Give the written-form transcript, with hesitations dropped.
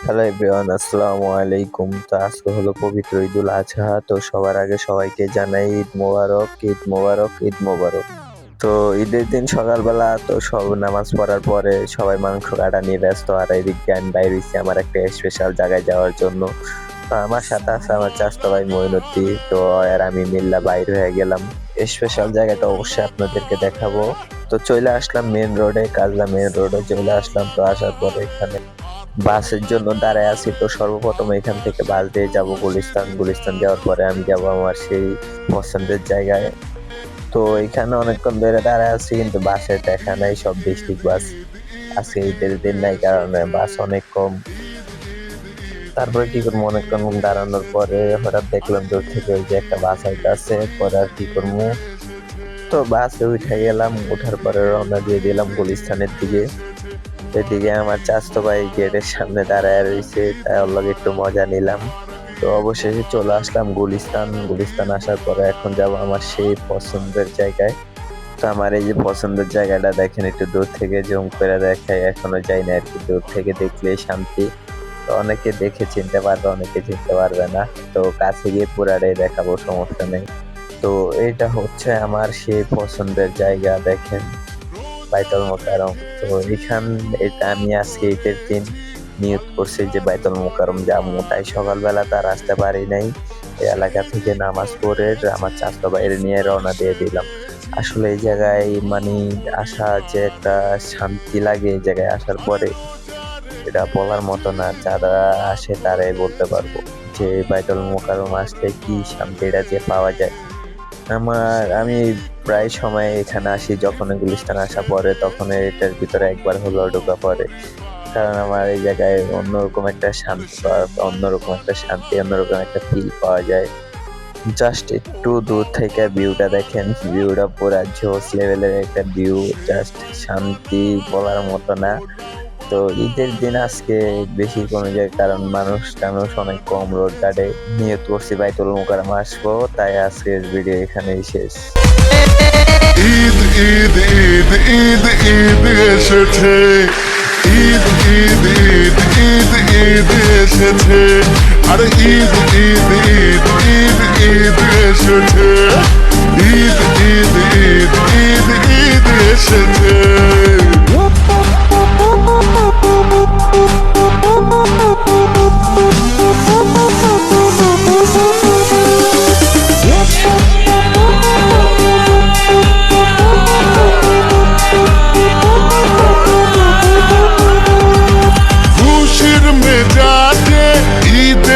Hello everyone, আসসালামু আলাইকুম। তো আজকে হলো পবিত্র ঈদুল আজহা। তো সবার আগে সবাইকে জানাই ঈদ মোবারক, ঈদ মোবারক, ঈদ মোবারক। তো ঈদের দিন সকালবেলা তো সব নামাজ পড়ার পরে সবাই মাংস কাটা নিয়ে ব্যস্ত, আর এদিকে আমি বাইরে হইছি আমার একটা স্পেশাল জায়গায় যাওয়ার জন্য। তো আমার সাথে আছে আমার চাচাতো ভাই মইনুদ্দি। তো আর আমি মিল্লা বাইর হয়ে গেলাম। স্পেশাল জায়গাটা অবশ্যই আপনাদেরকে দেখাবো। তো চলে আসলাম মেন রোডে, কাজলা মেন রোডে চলে আসলাম। তো আসার পরে এখানে বাসের জন্য দাঁড়ায় আছি। তো সর্বপ্রথম এখান থেকে বাস দিয়ে যাব গুলিস্তান। গুলিস্তান যাওয়ার পরে আমি যাব আমার সেই পছন্দের জায়গায়। তো এখানে অনেকক্ষণ ধরে দাঁড়ায় আছি, কিন্তু বাসের দেখা নাই। সব ডিস্ট্রিক্ট বাস আজকে ঈদের দিন নাই কারণে বাস অনেক কম। তারপরে কি করবো, অনেকক্ষণ দাঁড়ানোর পরে হঠাৎ দেখলাম দূর থেকে ওই যে একটা বাস আইতাছে। পরে আর কি করবো, তো বাসে উঠে গেলাম। উঠার পরে রওনা দিয়ে দিলাম গুলিস্তানের দিকে। এদিকে আমার চাচাতো ভাই গেটের সামনে দাঁড়ায় রয়েছে, তাই ওর লগে একটু মজা নিলাম। তো অবশেষে চলে আসলাম গুলিস্তান। গুলিস্তান আসার পরে এখন যাব আমার সেই পছন্দের জায়গায়। তো আমার এই যে পছন্দের জায়গাটা দেখেন, একটু দূর থেকে জুম করে দেখাই। এখনো যাই না আর কি, দূর থেকে দেখলেই শান্তি। তো অনেকে দেখে চিনতে পারবে, অনেকে চিনতে পারবে না। তো কাছে গিয়ে পুরাটাই দেখাবো, সমস্যা নেই। তো এটা হচ্ছে আমার সেই পছন্দের জায়গা, দেখেন বাইতুল মোকাররম। তো এটা আমি আজকে ঈদের দিন নিয়ত করছি যে বাইতুল মোকাররম যাবো, তাই সকালবেলা তার আসতে পারি নাই। এই এলাকা থেকে নামাজ পড়ে আমার চাচাতো ভাইয়ের নিয়ে রওনা দিয়ে দিলাম। আসলে এই জায়গায় মানে আসা যে একটা শান্তি লাগে, এই জায়গায় আসার পরে এটা বলার মতো না। যারা আসে তারাই বলতে পারবো যে বাইতুল মোকাররম আসলে কি শান্তিটা যে পাওয়া যায়। আমি প্রায় সময় এখানে আসি, যখন গুলিস্তান আসা পরে তখন এটার ভিতরে একবার হলো ঢোকা পড়ে। কারণ আমার এই জায়গায় অন্যরকম একটা শান্তি, অন্যরকম একটা ফিল পাওয়া যায়। জাস্ট একটু দূর থেকে ভিউটা দেখেন, ভিউটা পুরা জোস লেভেলের একটা ভিউ, জাস্ট শান্তি বলার মতো না। তো ঈদের দিন আজকে বেশি কোনো যায়, কারণ মানুষ অনেক কম রোড ঘাটে। নিয়ত করছি বাইতুল মোকাররম আসবো, তাই আজকের ভিডিও এখানেই শেষ। ঈদ ঈদ ঈদ ঈদ ঈদ এসেছে, ঈদ ঈদ ঈদ ঈদ ঈদ এসেছে, আর ঈদ ঈদ ঈদ ঈদ ঈদ এসেছে, ঈদ ঈদ ঈদ ঈদ ঈদ এসেছে। খুশির মেজাজে ঈদ